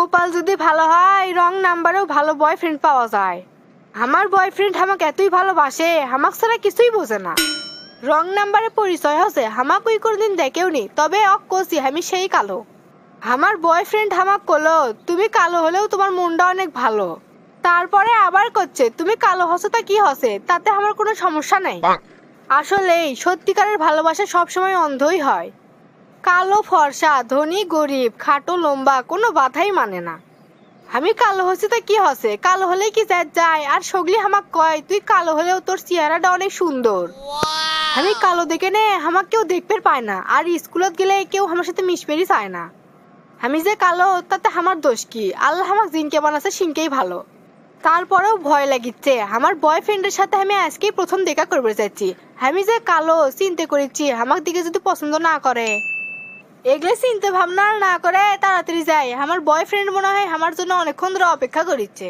কপাল যদি ভালো হয় রং নাম্বারেও ভালো বয়ফ্রেন্ড পাওয়া যায়। আমার বয়ফ্রেন্ড আমাকে এতই ভালোবাসে, আমাক ছাড়া কিছুই বোঝে না। রং নাম্বারে পরিচয় হচ্ছে, আমাক ওই কোনদিন দেখেও নি, তবে অক কষি আমি সেই কালো। আমার বয়ফ্রেন্ড আমাক কলো তুমি কালো হলেও তোমার মনটা অনেক ভালো। তারপরে আবার করছে তুমি কালো হসো তা কি হসে, তাতে আমার কোনো সমস্যা নাই। আসলেই সত্যিকারের ভালোবাসা সবসময় অন্ধই হয়। কালো ফর্সা, ধনী গরিব, খাটো লম্বা কোনো বাধাই মানে না। আমি কালো হচ্ছি তা কি হসে, কালো হলেই কি যায়। আর সগলি আমাক কয় তুই কালো হলেও তোর চেহারাটা অনেক সুন্দর। আমি কালো দেখে নে আমাক কেউ দেখতে পায় না, আর স্কুলত গেলে কেউ আমার সাথে মিশবেরই চায় না। আমি যে কালো তাতে আমার দোষ কি, আল্লাহ আমাক জিনকে বানাচ্ছে সিনকেই ভালো। তারপরেও ভয় লাগিচ্ছে, আমার বয়ফ্রেন্ডের সাথে আমি আজকেই প্রথম দেখা করতে যাচ্ছি। আমি যে কালো চিন্তা করেছি, আমার দিকে যদি পছন্দ না করে, এগুলো চিন্তা ভাবনা না করে তাড়াতাড়ি যাই। আমার বয়ফ্রেন্ড মনে হয় আমার জন্য অনেকক্ষণ ধরে অপেক্ষা করছে।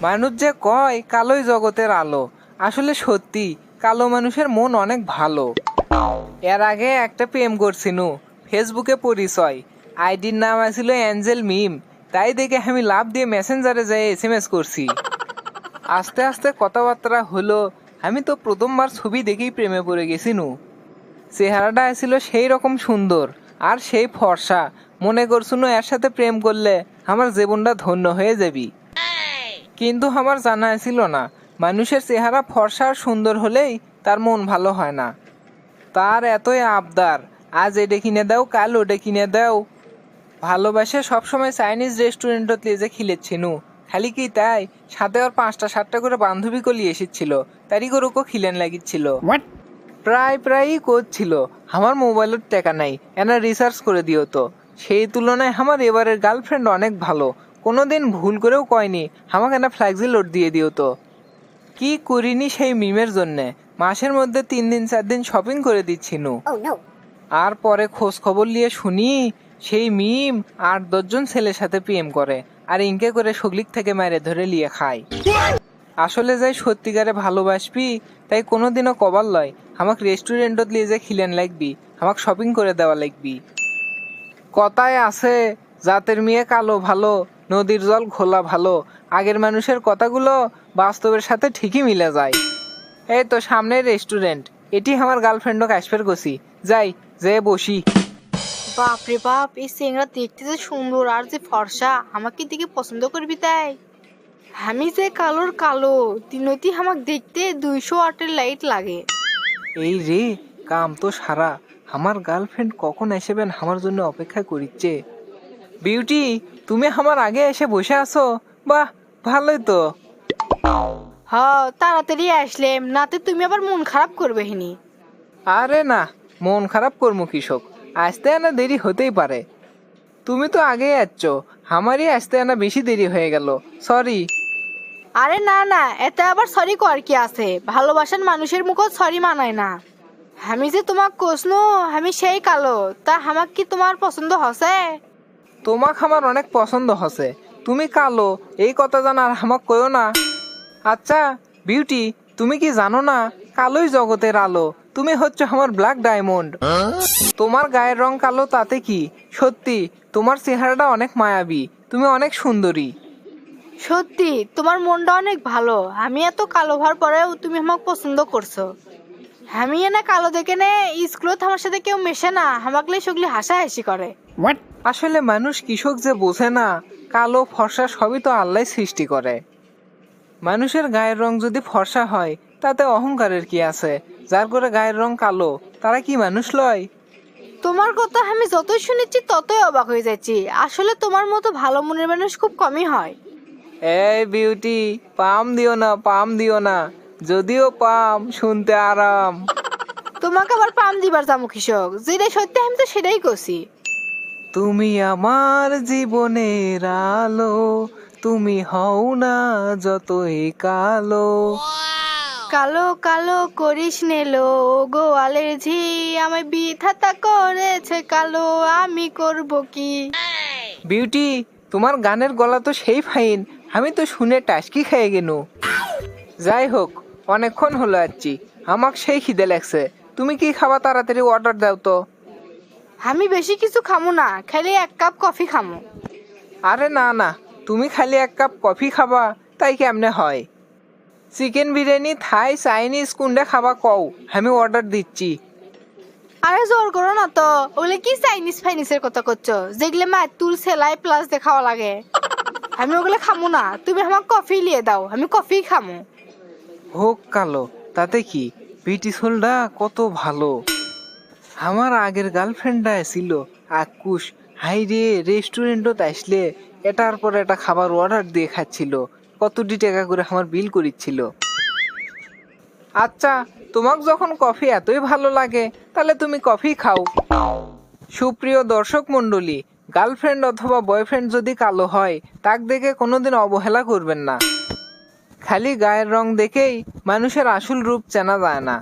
মানুষ যে কয় কালোই জগতের আলো, আসলে সত্যি কালো মানুষের মন অনেক ভালো। এর আগে একটা প্রেম করছিনু, ফেসবুকে পরিচয়, আইডির নাম আছিল অ্যাঞ্জেল মিম। তাই দেখে আমি লাভ দিয়ে মেসেঞ্জারে যাই SMS করছি। আস্তে আস্তে কথাবার্তা হলো, আমি তো প্রথমবার ছবি দেখেই প্রেমে পড়ে গেছিনু। চেহারাটা ছিল সেই রকম সুন্দর আর সেই ফর্সা, মনে করছুন এর সাথে প্রেম করলে আমার জীবনটা ধন্য হয়ে যাবি। কিন্তু আমার জানা ছিল না মানুষের চেহারা ফর্সা আর সুন্দর হলেই তার মন ভালো হয় না। তার এতই আবদার, আজ এটা কিনে দাও কাল ওটা কিনে দাও। ভালোবাসে সবসময় চাইনিজ রেস্টুরেন্টত লিয়ে যে খিলেছিনু, খালি কি তাই, সাথে আর 5টা 7টা করে বান্ধবী কলি এসেছিল, তারই গরুকও খিলেন লাগিচ্ছিল। প্রায়ই করছিল আমার মোবাইলের টাকা নাই, এনা রিসার্চ করে দিও তো। সেই তুলনায় আমার এবারের গার্লফ্রেন্ড অনেক ভালো, কোনোদিন ভুল করেও কয়নি আমাকে না ফ্ল্যাক্সি লোড দিয়ে দিও তো। কি করিনি সেই মিমের জন্যে, মাসের মধ্যে 3 দিন 4 দিন শপিং করে দিচ্ছিনু। আর পরে খোঁজ খবর নিয়ে শুনি সেই মিম 8-10 জন ছেলের সাথে প্রেম করে, আর ইনকে করে সগলিক থেকে মারে ধরে লিয়ে খায়। আসলে যাই সত্যিকারে ভালোবাসবি তাই কোনোদিনও কবার লয় আমাকে রেস্টুরেন্টত নিয়ে যে খিলেন লাগবি, আমাকে শপিং করে দেওয়া লাগবি। কথায় আছে জাতের মেয়ে কালো ভালো, নদীর জল ঘোলা ভালো। আগের মানুষের কথাগুলো বাস্তবের সাথে ঠিকই মিলে যায়। এই তো সামনে রেস্টুরেন্ট, এটি আমার গার্লফ্রেন্ডও কাশফের গছি, যাই যে বসি। বাপরে বাপ, এই চেংড়া দেখতে যে সুন্দর আর যে ফর্সা, আমাকে দিকে পছন্দ করবি তাই? আমি যে কালোর কালো, দিনতি আমাক দেখতে 208-এর লাইট লাগে। এই রে, কাম তো সারা, আমার গার্লফ্রেন্ড কখন আসবেন আমার জন্য অপেক্ষা করিচ্ছে। বিউটি, তুমি আমার আগে এসে বসে আছো, বাহ ভালোই তো। হ, তাড়াতাড়ি আসলেম, নাতে তুমি আবার মন খারাপ করবে হিনি। আরে না, মন খারাপ করবো কৃষক, আসতে আনা দেরি হতেই পারে। তুমি তো আগেই আসছ, আমারই আসতে আনা বেশি দেরি হয়ে গেল, সরি। আরে না না, এতে আবার সরি কর কি আছে, ভালোবাসার মানুষের মুখও সরি মানায় না। আমি যে তোমাক কোসনু আমি সেই কালো, তা আমাক কি তোমার পছন্দ হসে? তোমাক আমার অনেক পছন্দ হসে, তুমি কালো এই কথা জানা আর আমাক কইও না। আচ্ছা বিউটি, তুমি কি জানো না কালোই জগতের আলো, তুমি হচ্ছে আমার ব্ল্যাক ডায়মন্ড। তোমার গায়ের রং কালো তাতে কি, সত্যি তোমার চেহারাটা অনেক মায়াবী, তুমি অনেক সুন্দরী। সত্যি তোমার মনটা অনেক ভালো, আমি এত কালো হওয়ার পরেও তুমি আমাকে পছন্দ করছো। আমি এনে কালো দেখে নে স্কুলত আমার সাথে কেউ মেশে না, আমাকে সগলি হাসাহাসি করে। আসলে মানুষ কৃষক যে বোঝে না, কালো ফর্সা সবই তো আল্লাহ সৃষ্টি করে। মানুষের গায়ের রং যদি ফর্সা হয় তাতে অহংকারের কি আছে, যার করে গায়ের রং কালো তারা কি মানুষ লয়? তোমার কথা আমি যতই শুনেছি ততই অবাক হয়ে যাচ্ছি, আসলে তোমার মতো ভালো মনের মানুষ খুব কমই হয়। এই বিউটি, পাম দিও না, পাম দিও না, যদিও পাম শুনতে আরাম। তোমাকে আবার পাম দিবার যাবো কৃষক, যেটা সত্যি আমি তো সেটাই করছি। তুমি আমার জীবনের আলো, তুমি হও না যতই কালো। কালো কালো করিস নেলো গোয়ালের ঝি, আমায় বিধাতা করেছে কালো, আমি করব কি? বিউটি, তোমার গানের গলা তো সেই ফাইন, আমি তো শুনে টাসকি খেয়ে গেনু। যাই হোক, অনেকক্ষণ হলো যাচ্ছি, আমাকে সেই খিদে লাগছে, তুমি কি খাবা তাড়াতাড়ি অর্ডার দাও তো। আমি বেশি কিছু খামো না, খালি 1 কাপ কফি খামো। আরে না না, তুমি খালি এক কাপ কফি খাবা তাই কেমনে হয়? চিকেন বিরিয়ানি, থাই, চাইনিজ কোনটা খাবা কও, আমি অর্ডার দিচ্ছি। আরে জোর করো না তো, ওগুলো কি চাইনিজ ফাইনিসের কথা করছো যেগুলো মায়ের তুল সেলাই প্লাস দেখাওয়া লাগে? আমি ওগুলো খামো না, তুমি আমার কফি লিয়ে দাও, আমি কফি খামো। হোক কালো, তাতে কি, বিউটিফুলটা কত ভালো। আমার আগের গার্লফ্রেন্ডটা ছিল আকুশ, হাই রে, রেস্টুরেন্টত আসলে এটার পর এটা খাবার অর্ডার দিয়ে খাচ্ছিল, কতটি টাকা করে আমার বিল করিচ্ছিল। আচ্ছা, তোমাক যখন কফি এতই ভালো লাগে তাহলে তুমি কফি খাও। সুপ্রিয় দর্শক মণ্ডলী, গার্লফ্রেন্ড অথবা বয়ফ্রেন্ড যদি কালো হয় তাক দেখে কোনোদিন অবহেলা করবেন না। খালি গায়ের রং দেখেই মানুষের আসল রূপ চেনা যায় না।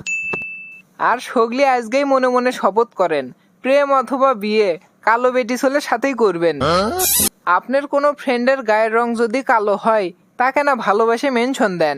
আর সগলি আজকেই মনে মনে শপথ করেন, প্রেম অথবা বিয়ে কালো বেটিস হলে সাথেই করবেন। আপনার কোনো ফ্রেন্ডের গায়ের রং যদি কালো হয় তাকে না ভালোবাসে মেনশন দেন।